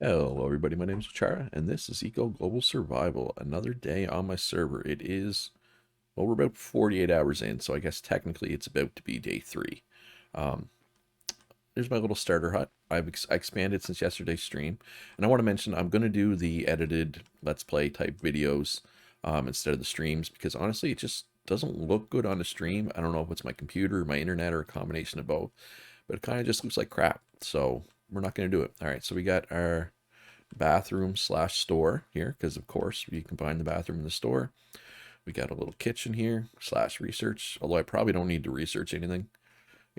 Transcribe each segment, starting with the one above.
Hello everybody, my name is Chara, and this is Eco Global Survival. Another day on my server. It is, well, we're about 48 hours in, so I guess technically it's about to be day 3. Um, there's my little starter hut. I expanded since yesterday's stream, and I want to mention I'm going to do the edited Let's Play type videos instead of the streams, because honestly it just doesn't look good on the stream. I don't know if it's my computer, my internet, or a combination of both, but it kind of just looks like crap, so we're not going to do it. All right, so we got our bathroom slash store here, because of course we combine the bathroom and the store. We got a little kitchen here slash research, although I probably don't need to research anything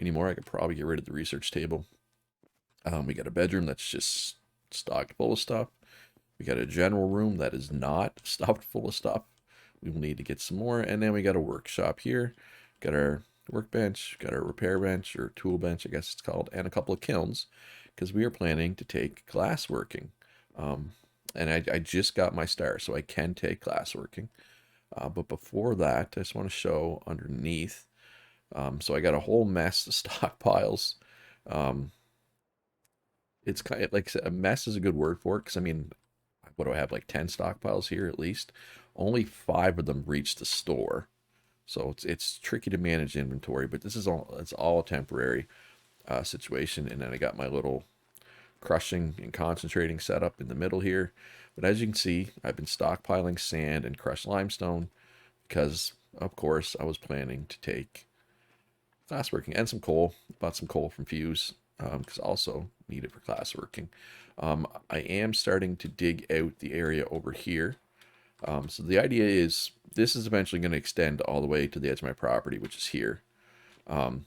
anymore. I could probably get rid of the research table. We got a bedroom that's just stocked full of stuff. We got a general room that is not stocked full of stuff. We will need to get some more. And then we got a workshop here. Got our workbench, got our repair bench, or tool bench, I guess it's called, and a couple of kilns, because we are planning to take glassworking. And I just got my star, so I can take glassworking. But before that, I just want to show underneath. So I got a whole mess of stockpiles. Um, it's kind of like a mess is a good word for it, because I mean, what do I have, like 10 stockpiles here at least? Only 5 of them reach the store. So it's tricky to manage inventory, but this is all a temporary situation. And then I got my little crushing and concentrating setup in the middle here. But as you can see, I've been stockpiling sand and crushed limestone because, of course, I was planning to take glassworking and some coal. Bought some coal from Fuse because also need it for glassworking. I am starting to dig out the area over here. So the idea is this is eventually going to extend all the way to the edge of my property, which is here. And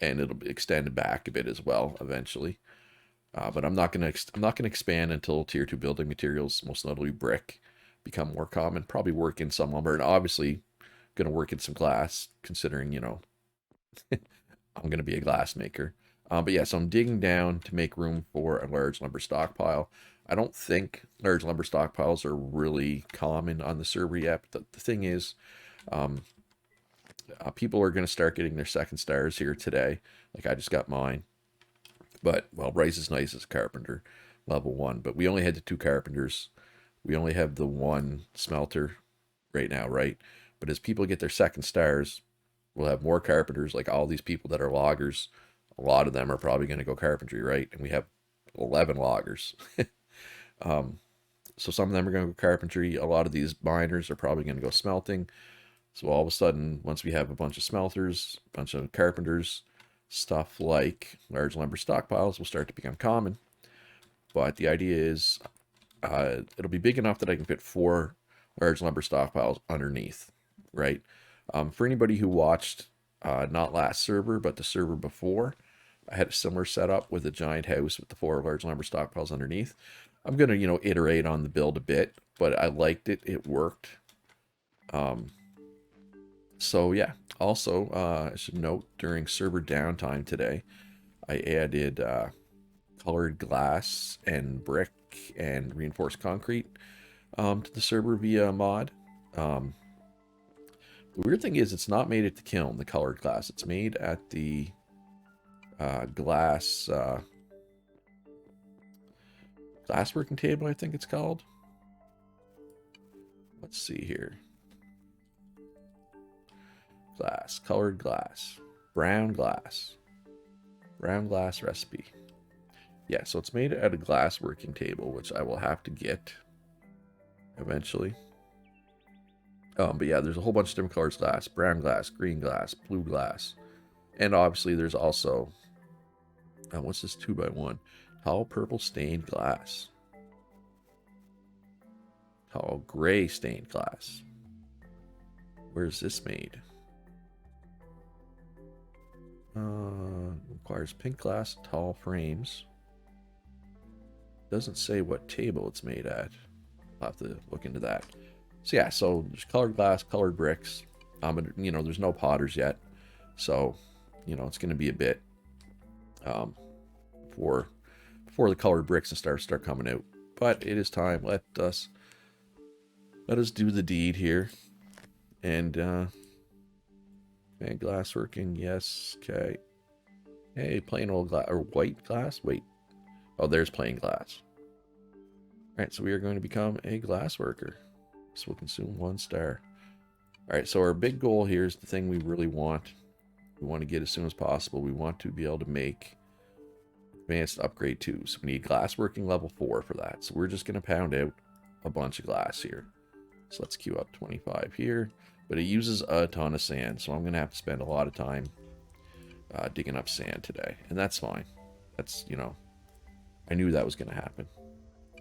it'll extend back a bit as well eventually. But I'm not gonna expand until tier 2 building materials, most notably brick, become more common. Probably work in some lumber, and obviously gonna work in some glass, considering I'm gonna be a glass maker. But yeah, so I'm digging down to make room for a large lumber stockpile. I don't think large lumber stockpiles are really common on the server yet. But the thing is, um, people are gonna start getting their second stars here today. Like I just got mine. But, well, Bryce is nice as a carpenter, level 1. But we only had the 2 carpenters. We only have the 1 smelter right now, right? But as people get their second stars, we'll have more carpenters. Like all these people that are loggers, a lot of them are probably going to go carpentry, right? And we have 11 loggers. um, so some of them are going to go carpentry. A lot of these miners are probably going to go smelting. So all of a sudden, once we have a bunch of smelters, a bunch of carpenters, stuff like large lumber stockpiles will start to become common. But the idea is it'll be big enough that I can fit 4 large lumber stockpiles underneath, right? For anybody who watched not last server, but the server before, I had a similar setup with a giant house with the 4 large lumber stockpiles underneath. I'm going to, iterate on the build a bit, but I liked it. It worked. So yeah, also I should note during server downtime today, I added colored glass and brick and reinforced concrete to the server via mod. Um, the weird thing is it's not made at the kiln, the colored glass. It's made at the glass working table, I think it's called. Let's see here. Glass, colored glass, brown glass recipe. Yeah, so it's made at a glass working table, which I will have to get eventually. But yeah, there's a whole bunch of different colors glass: brown glass, green glass, blue glass, and obviously there's also what's this 2x1? Tall purple stained glass, tall gray stained glass. Where's this made? Requires pink glass, tall frames. Doesn't say what table it's made at. I'll have to look into that. So yeah, so there's colored glass, colored bricks. But, there's no potters yet, so it's going to be a bit before the colored bricks and start coming out. But it is time. Let us do the deed here, and glass working. Yes. Okay. Hey, plain old glass or white glass. Wait. Oh, there's plain glass. All right, so we are going to become a glass worker. This will consume 1 star. All right, so our big goal here is the thing we really want. We want to get as soon as possible. We want to be able to make advanced upgrade 2s. We need glassworking level 4 for that. So we're just going to pound out a bunch of glass here. So let's queue up 25 here. But it uses a ton of sand, so I'm going to have to spend a lot of time digging up sand today. And that's fine. That's, you know, I knew that was going to happen.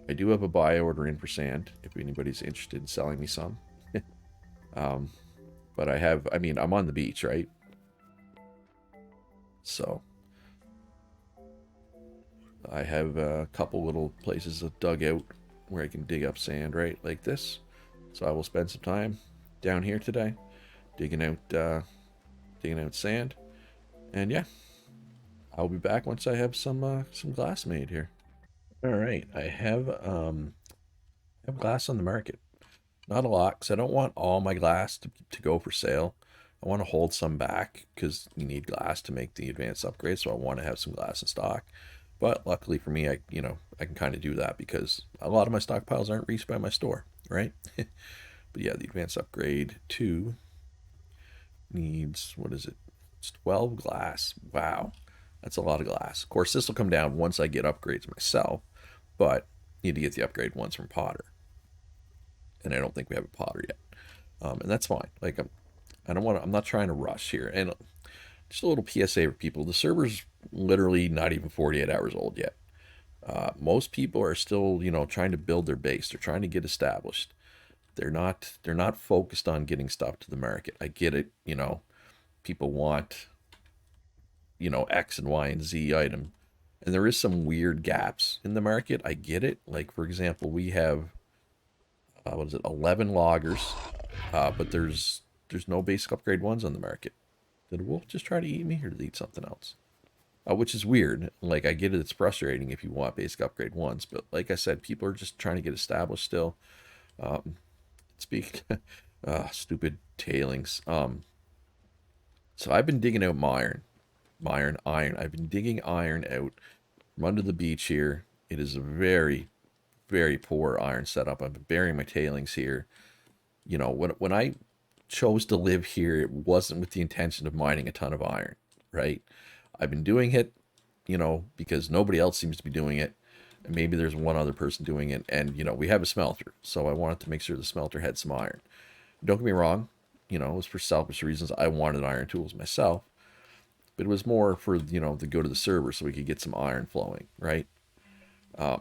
I do have a buy order in for sand, if anybody's interested in selling me some. But I mean, I'm on the beach, right? So I have a couple little places dug out where I can dig up sand, right? Like this. So I will spend some time down here today digging out sand. And yeah, I'll be back once I have some glass made here. All right, I have glass on the market. Not a lot, because I don't want all my glass to go for sale. I want to hold some back because you need glass to make the advanced upgrade, so I want to have some glass in stock. But luckily for me, I can kind of do that because a lot of my stockpiles aren't reached by my store, right? But yeah, the advanced upgrade 2 needs, what is it? It's 12 glass. Wow, that's a lot of glass. Of course, this will come down once I get upgrades myself, but need to get the upgrade ones from Potter, and I don't think we have a Potter yet, and that's fine. Like I'm not trying to rush here. And just a little PSA for people: the server's literally not even 48 hours old yet. Most people are still, trying to build their base. They're trying to get established. They're not focused on getting stuff to the market. I get it. People want, X and Y and Z item, and there is some weird gaps in the market. I get it. Like for example, we have what is it, 11 loggers, but there's no basic upgrade ones on the market. Did a wolf just try to eat me, or did it eat something else? Which is weird. Like I get it, it's frustrating if you want basic upgrade ones, but like I said, people are just trying to get established still. Speak, stupid tailings. So I've been digging out iron. I've been digging iron out from under the beach here. It is a very, very poor iron setup. I've been burying my tailings here. When I chose to live here, it wasn't with the intention of mining a ton of iron, right? I've been doing it, because nobody else seems to be doing it. And maybe there's one other person doing it. And, we have a smelter. So I wanted to make sure the smelter had some iron. Don't get me wrong, it was for selfish reasons. I wanted iron tools myself. But it was more for, to go to the server so we could get some iron flowing, right? I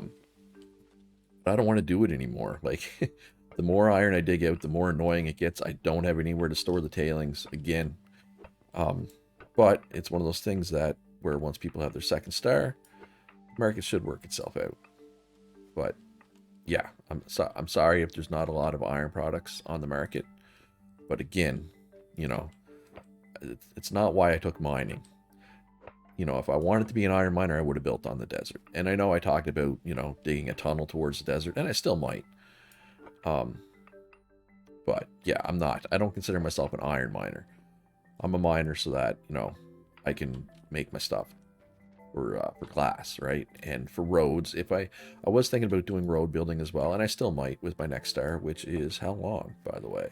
don't want to do it anymore. Like, the more iron I dig out, the more annoying it gets. I don't have anywhere to store the tailings again. But it's one of those things that where once people have their second star, the market should work itself out. But yeah, I'm sorry if there's not a lot of iron products on the market. But again, it's not why I took mining. If I wanted to be an iron miner, I would have built on the desert. And I know I talked about, digging a tunnel towards the desert, and I still might. But yeah, I'm not. I don't consider myself an iron miner. I'm a miner so that, I can make my stuff for glass, right? And for roads, I was thinking about doing road building as well, and I still might with my next star, which is how long, by the way?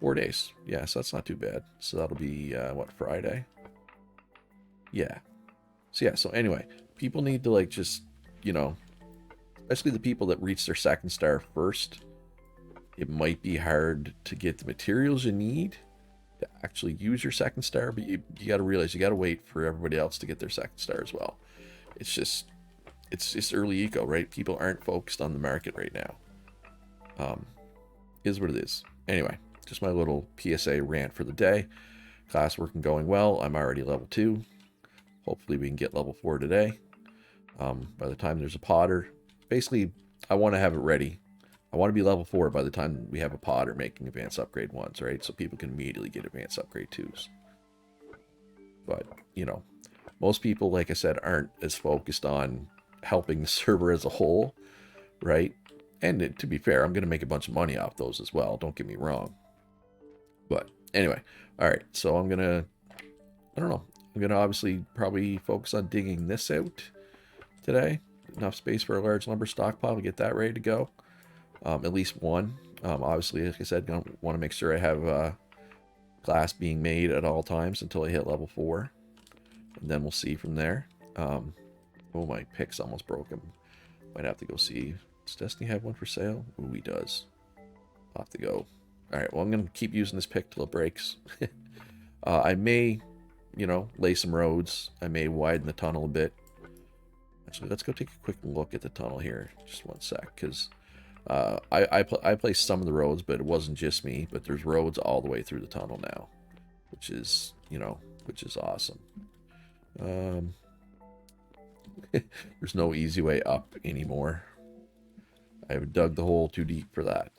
4 days. Yeah, so that's not too bad. So that'll be, what, Friday? Yeah. So yeah, so anyway, people need to like just, especially the people that reach their second star first, it might be hard to get the materials you need to actually use your second star, but you got to realize you got to wait for everybody else to get their second star as well. It's early eco, right? People aren't focused on the market right now. Is what it is. Anyway, just my little PSA rant for the day. Class working going well. I'm already level 2. Hopefully we can get level 4 today. By the time there's a Potter, basically I want to have it ready. I want to be level 4 by the time we have a Potter making advanced upgrade 1s, right? So people can immediately get advanced upgrade 2s. But, most people, like I said, aren't as focused on helping the server as a whole, right? And to be fair, I'm going to make a bunch of money off those as well. Don't get me wrong. But anyway, all right. So I don't know. I'm going to obviously probably focus on digging this out today. enough space for a large lumber stockpile to get that ready to go. At least one. Obviously, like I said, I want to make sure I have glass being made at all times until I hit level 4. And then we'll see from there. Oh, my pick's almost broken. Might have to go see. Does Destiny have one for sale? Ooh, he does. I'll have to go. Alright, well, I'm going to keep using this pick till it breaks. I may, lay some roads. I may widen the tunnel a bit. Actually, let's go take a quick look at the tunnel here. Just one sec, because I placed some of the roads, but it wasn't just me. But there's roads all the way through the tunnel now, which is, which is awesome. There's no easy way up anymore. I've dug the hole too deep for that.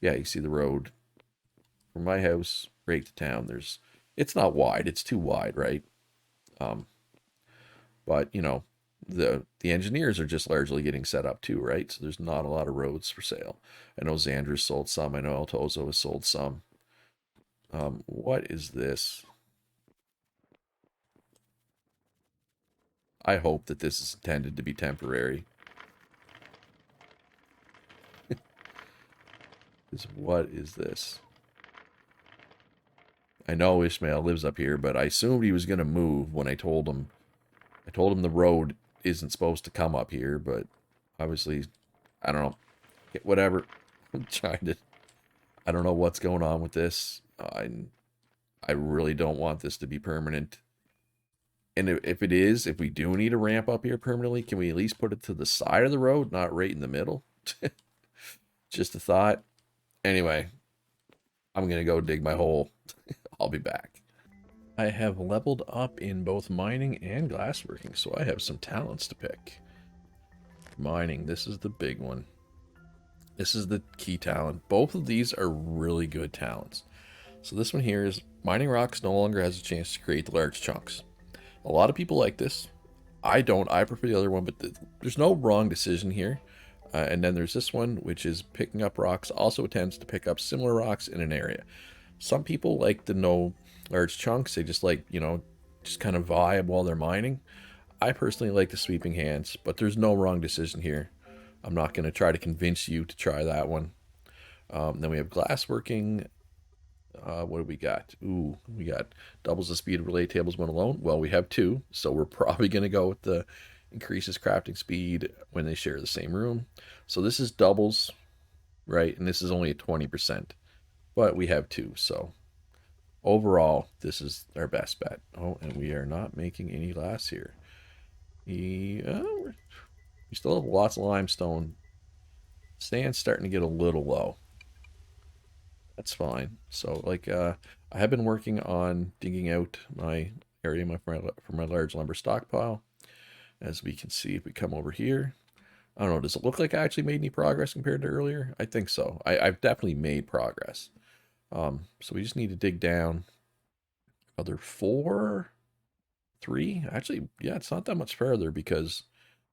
Yeah, you see the road from my house right to town. It's not wide. It's too wide, right? But the engineers are just largely getting set up too, right? So there's not a lot of roads for sale. I know Xander's sold some. I know El Tozo has sold some. What is this? I hope that this is intended to be temporary. What is this? I know Ishmael lives up here, but I assumed he was going to move when I told him. I told him the road isn't supposed to come up here, but obviously, I don't know. Whatever. I'm trying to. I don't know what's going on with this. I really don't want this to be permanent. And if it is, if we do need a ramp up here permanently, can we at least put it to the side of the road, not right in the middle? Just a thought. Anyway, I'm going to go dig my hole. I'll be back. I have leveled up in both mining and glassworking, so I have some talents to pick. Mining, this is the big one. This is the key talent. Both of these are really good talents. So this one here is mining rocks no longer has a chance to create large chunks. A lot of people like this. I don't. I prefer the other one, but there's no wrong decision here. And then there's this one, which is picking up rocks. Also tends to pick up similar rocks in an area. Some people like the no large chunks. They just like, just kind of vibe while they're mining. I personally like the sweeping hands, but there's no wrong decision here. I'm not going to try to convince you to try that one. Then we have glassworking. What do we got? Ooh, we got doubles the speed of relay tables when alone. Well, we have 2, so we're probably going to go with the increases crafting speed when they share the same room. So this is doubles, right? And this is only at 20%, but we have 2, so overall, this is our best bet. Oh, and we are not making any glass here. We still have lots of limestone. Sand's starting to get a little low. That's fine. So, I have been working on digging out my area for my large lumber stockpile. As we can see, if we come over here, I don't know, does it look like I actually made any progress compared to earlier? I think so. I've definitely made progress. So we just need to dig down another 4, 3. Actually, yeah, it's not that much further because,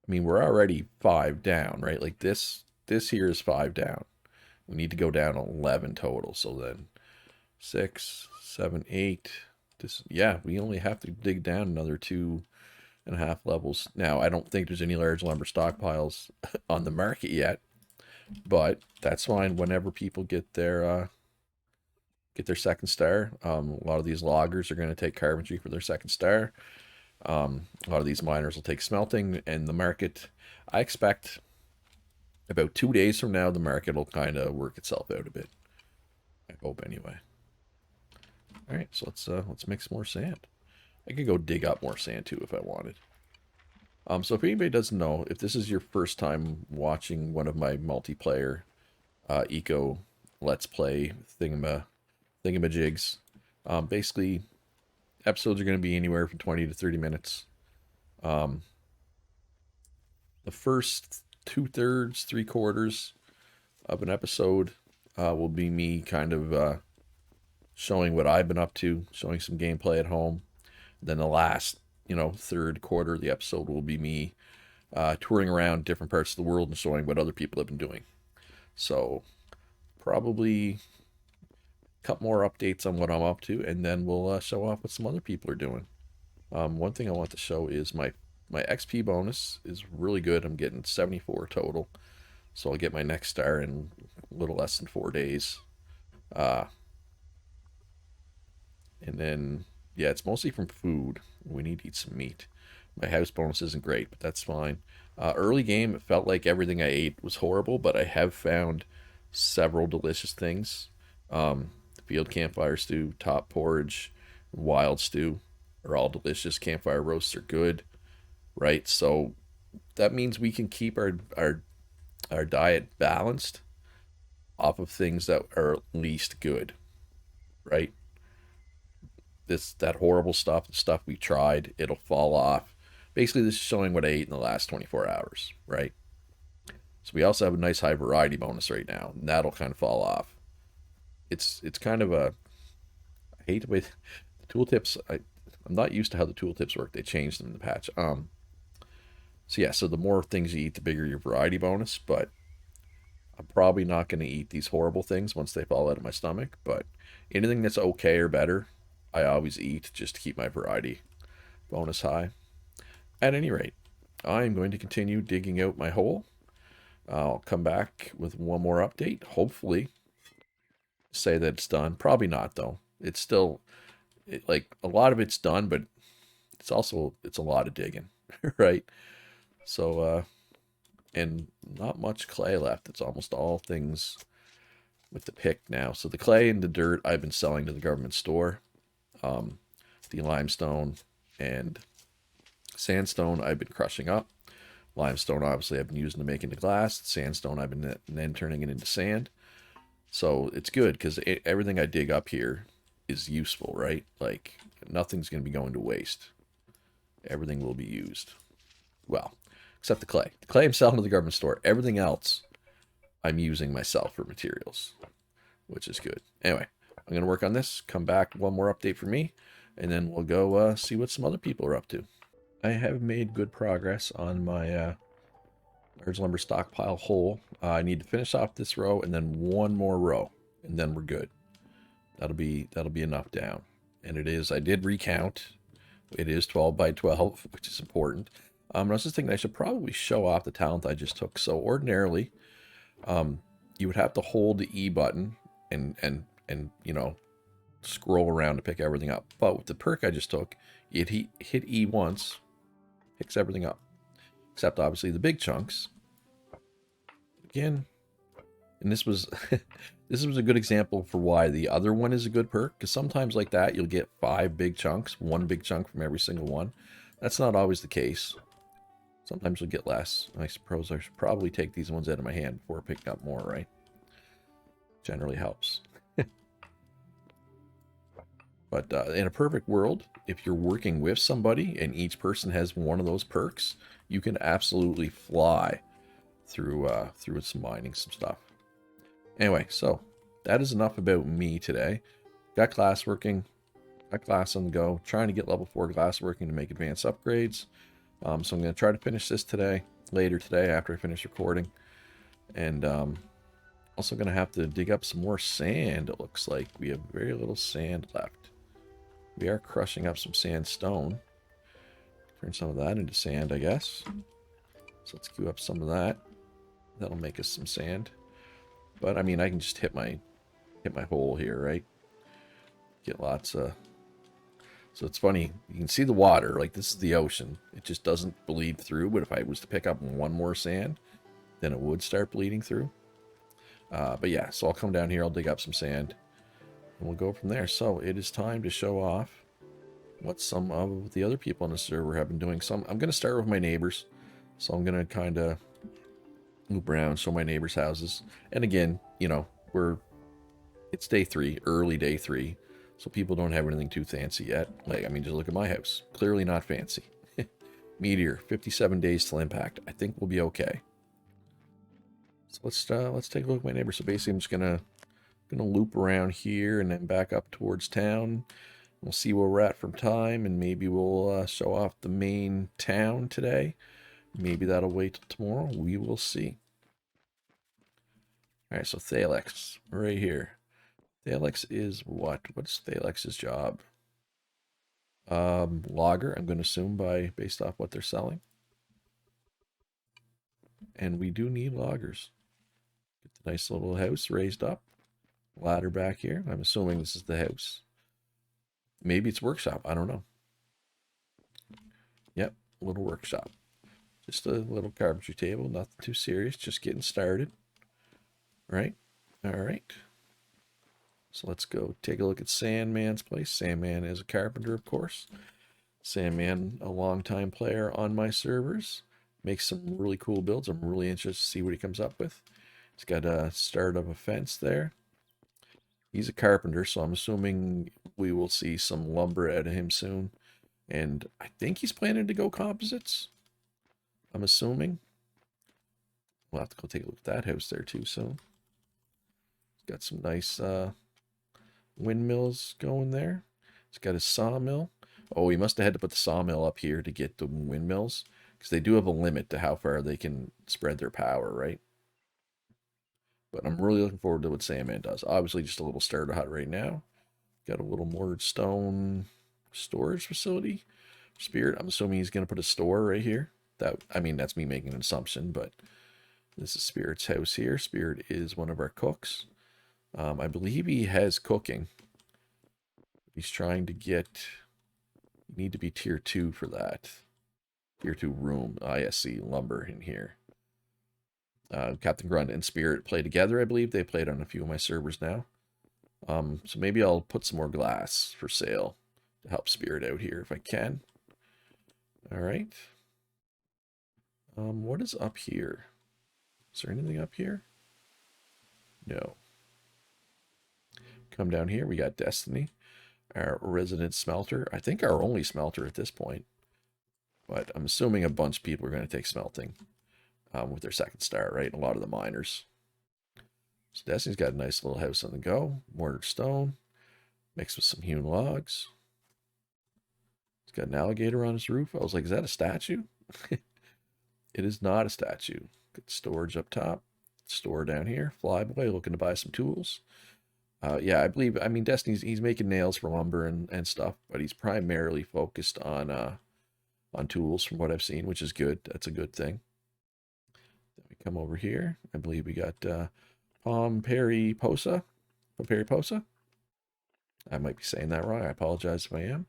we're already 5 down, right? Like this here is 5 down. We need to go down 11 total. So then 6, 7, 8. Yeah, we only have to dig down another 2.5 levels. Now, I don't think there's any large lumber stockpiles on the market yet, but that's fine whenever people get their second star. A lot of these loggers are going to take carpentry for their second star. A lot of these miners will take smelting, and the market, I expect about 2 days from now, the market will kind of work itself out a bit. I hope anyway. All right, so let's make some more sand. I could go dig up more sand too if I wanted. So if anybody doesn't know, if this is your first time watching one of my multiplayer eco let's play thingamajigs, basically episodes are going to be anywhere from 20 to 30 minutes. The first 2/3, 3/4 of an episode will be me kind of showing what I've been up to, showing some gameplay at home. Then the last, third quarter of the episode will be me touring around different parts of the world and showing what other people have been doing. So probably a couple more updates on what I'm up to, and then we'll show off what some other people are doing. One thing I want to show is my my XP bonus is really good. I'm getting 74 total. So I'll get my next star in a little less than 4 days. Uh, and then, yeah, it's mostly from food. We need to eat some meat. My house bonus isn't great, but that's fine. Early game, it felt like everything I ate was horrible, but I have found several delicious things. The field campfire stew, top porridge, wild stew are all delicious. Campfire roasts are good, right? So that means we can keep our diet balanced off of things that are at least good, right? That horrible stuff, the stuff we tried, it'll fall off. Basically, this is showing what I ate in the last 24 hours, right? So we also have a nice high variety bonus right now, and that'll kind of fall off. It's kind of a I hate the way the tooltips. I'm not used to how the tooltips work. They changed them in the patch. So yeah, so the more things you eat, the bigger your variety bonus. But I'm probably not going to eat these horrible things once they fall out of my stomach. But anything that's okay or better, I always eat just to keep my variety bonus high. At any rate, I'm going to continue digging out my hole. I'll come back with one more update. Hopefully, say that it's done. Probably not though. It's still like a lot of it's done, but it's a lot of digging, right? So and not much clay left. It's almost all things with the pick now. So the clay and the dirt I've been selling to the government store. Um, the limestone and sandstone I've been crushing up. Limestone, obviously, I've been using to make into glass. Sandstone, I've been then turning it into sand. So it's good because everything I dig up here is useful, right? Like nothing's going to be going to waste. Everything will be used. Well, except the clay. The clay I'm selling to the government store. Everything else I'm using myself for materials, which is good. Anyway, I'm going to work on this. Come back, one more update for me, and then we'll go see what some other people are up to. I have made good progress on my large lumber stockpile hole. I need to finish off this row and then one more row, and then we're good. That'll be enough down. And it is. I did recount. It is 12 by 12, which is important. I was just thinking I should probably show off the talent I just took. So ordinarily, you would have to hold the E button and scroll around to pick everything up. But with the perk I just took, it hit E once, picks everything up, except obviously the big chunks. Again, and this was this was a good example for why the other one is a good perk, because sometimes like that you'll get 5 big chunks, one big chunk from every single one. That's not always the case. Sometimes you'll get less. I suppose I should probably take these ones out of my hand before picking up more, right? Generally helps. But in a perfect world, if you're working with somebody and each person has one of those perks, you can absolutely fly through some mining some stuff. Anyway, so that is enough about me today. Got glassworking, got glass on the go, trying to get level 4 glassworking to make advanced upgrades. So I'm going to try to finish this later today after I finish recording. And also going to have to dig up some more sand, it looks like. We have very little sand left. We are crushing up some sandstone. Turn some of that into sand, I guess. So let's queue up some of that. That'll make us some sand. But I mean, I can just hit my hole here, right? Get lots of. So it's funny. You can see the water. Like this is the ocean. It just doesn't bleed through. But if I was to pick up one more sand, then it would start bleeding through. But yeah, so I'll come down here. I'll dig up some sand, and we'll go from there. So it is time to show off what some of the other people on the server have been doing. So I'm going to start with my neighbors. So I'm going to kind of loop around, show my neighbors' houses. And again, it's day 3, early day 3. So people don't have anything too fancy yet. Like, I mean, just look at my house. Clearly not fancy. Meteor, 57 days till impact. I think we'll be okay. So let's take a look at my neighbor. So basically I'm just gonna loop around here and then back up towards town. We'll see where we're at from time, and maybe we'll show off the main town today. Maybe that'll wait till tomorrow. We will see. All right, so Thalex, right here. Thalex is what? What's Thalex's job? Logger, I'm going to assume based off what they're selling. And we do need loggers. Get the nice little house raised up. Ladder back here. I'm assuming this is the house. Maybe it's workshop. I don't know. Yep, little workshop. Just a little carpentry table. Nothing too serious. Just getting started. Right? All right. So let's go take a look at Sandman's place. Sandman is a carpenter, of course. Sandman, a longtime player on my servers. Makes some really cool builds. I'm really interested to see what he comes up with. He's got a start of a fence there. He's a carpenter, so I'm assuming we will see some lumber out of him soon. And I think he's planning to go composites. I'm assuming. We'll have to go take a look at that house there too soon. Got some nice windmills going there. He's got his sawmill. Oh, he must have had to put the sawmill up here to get the windmills, because they do have a limit to how far they can spread their power, right? But I'm really looking forward to what Sandman does. Obviously, just a little starter hut right now. Got a little mortared stone storage facility. Spirit, I'm assuming he's going to put a store right here. I mean, that's me making an assumption, but this is Spirit's house here. Spirit is one of our cooks. I believe he has cooking. He's trying to get... You need to be tier 2 for that. Tier 2 room. ISC lumber in here. Captain Grunt and Spirit play together, I believe. They played on a few of my servers now. So maybe I'll put some more glass for sale to help Spirit out here if I can. All right. What is up here? Is there anything up here? No. Come down here. We got Destiny, our resident smelter. I think our only smelter at this point. But I'm assuming a bunch of people are going to take smelting with their second star, right? A lot of the miners. So Destiny's got a nice little house on the go. Mortared stone. Mixed with some hewn logs. He's got an alligator on his roof. I was like, is that a statue? It is not a statue. Got storage up top. Store down here. Flyboy looking to buy some tools. Yeah, I mean, Destiny's, he's making nails for lumber and stuff, but he's primarily focused on tools from what I've seen, which is good. That's a good thing. Then we come over here. I believe we got Pomperi Posa. I might be saying that wrong. I apologize if I am.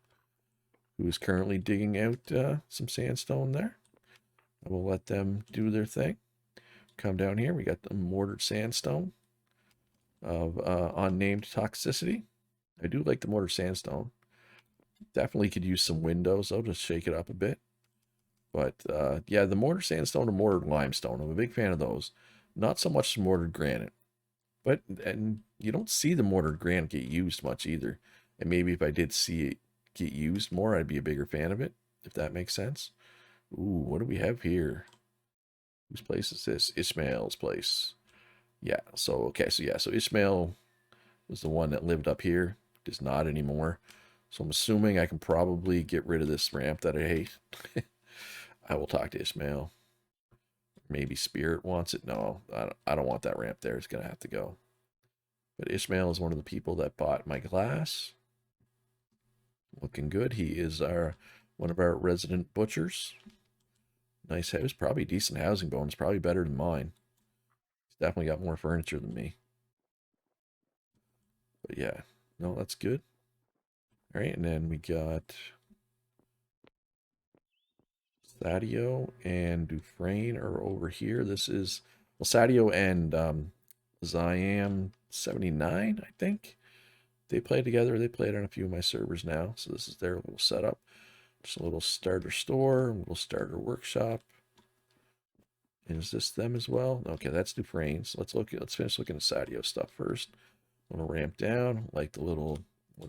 Who is currently digging out some sandstone there. I will let them do their thing. Come down here. We got the mortared sandstone of unnamed toxicity. I do like the mortar sandstone. Definitely could use some windows though to shake it up a bit. But yeah, the mortar sandstone and mortared limestone, I'm a big fan of those. Not so much mortared granite. And you don't see the mortared granite get used much either. And maybe if I did see it get used more, I'd be a bigger fan of it, if that makes sense. Ooh, what do we have here? Whose place is this? Ishmael's place. Yeah, so okay, so Ishmael was the one that lived up here. Does not anymore. So I'm assuming I can probably get rid of this ramp that I hate. I will talk to Ishmael. Maybe Spirit wants it. No, I don't want that ramp there. It's going to have to go. But Ishmael is one of the people that bought my glass. Looking good. He is one of our resident butchers. Nice house. Probably decent housing bonus. Probably better than mine. He's definitely got more furniture than me. But yeah, no, that's good. All right, and then we got Sadio and Dufresne are over here. This is, well, Sadio and Ziam 79, I think. They play together. They played on a few of my servers now. So this is their little setup. Just a little starter store, a little starter workshop. And is this them as well? Okay, that's Dufresne's. Let's finish looking at Sadio stuff first. I'm gonna ramp down, like the little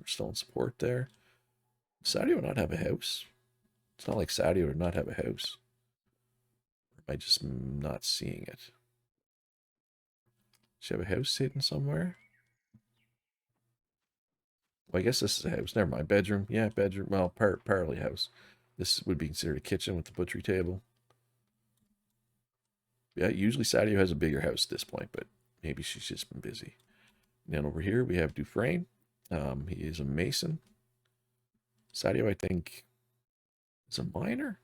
stone support there. Sadio not have a house. It's not like Sadio would not have a house. Or am I just not seeing it? Does she have a house hidden somewhere? Well, I guess this is a house. Never mind. Bedroom. Yeah, bedroom. Well, partly house. This would be considered a kitchen with the butchery table. Yeah, usually Sadio has a bigger house at this point, but maybe she's just been busy. And then over here we have Dufresne. He is a mason. Sadio, I think, is a miner.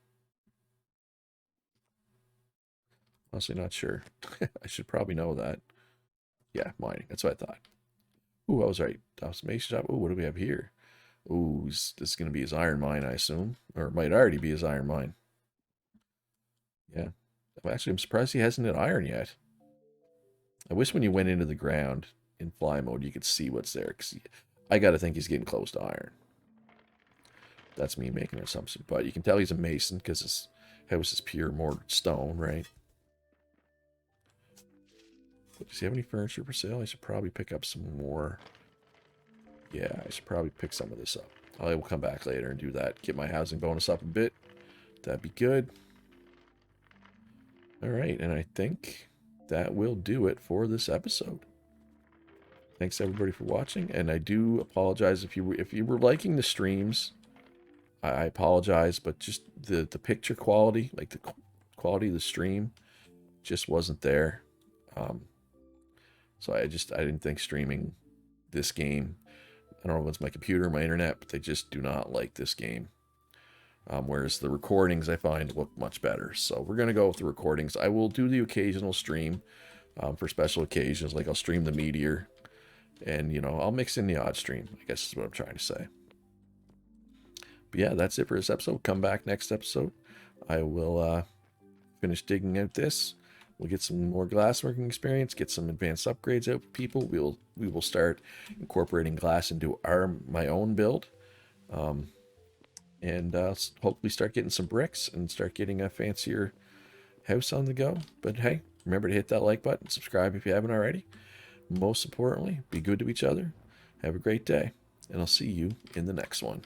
Honestly, not sure. I should probably know that. Yeah, mining. That's what I thought. Ooh, I was right. Observation shop. Ooh, what do we have here? Ooh, this is going to be his iron mine, I assume. Or it might already be his iron mine. Yeah. Actually, I'm surprised he hasn't hit iron yet. I wish when you went into the ground in fly mode, you could see what's there. Cause I got to think he's getting close to iron. That's me making an assumption. But you can tell he's a mason because his house is pure mortared stone, right? But does he have any furniture for sale? I should probably pick up some more. Yeah, I should probably pick some of this up. I will come back later and do that. Get my housing bonus up a bit. That'd be good. All right, and I think that will do it for this episode. Thanks everybody for watching, and I do apologize if you were liking the streams. I apologize, but just the picture quality, like the quality of the stream, just wasn't there. So I didn't think streaming this game. I don't know if it's my computer or my internet, but they just do not like this game. Whereas the recordings I find look much better. So we're going to go with the recordings. I will do the occasional stream for special occasions. Like I'll stream the Meteor. And, you know, I'll mix in the odd stream, I guess is what I'm trying to say. But yeah, that's it for this episode. Come back next episode. I will finish digging out this. We'll get some more glassworking experience, get some advanced upgrades out for people. We will start incorporating glass into my own build. And hopefully start getting some bricks and start getting a fancier house on the go. But hey, remember to hit that like button, subscribe if you haven't already. Most importantly, be good to each other. Have a great day, and I'll see you in the next one.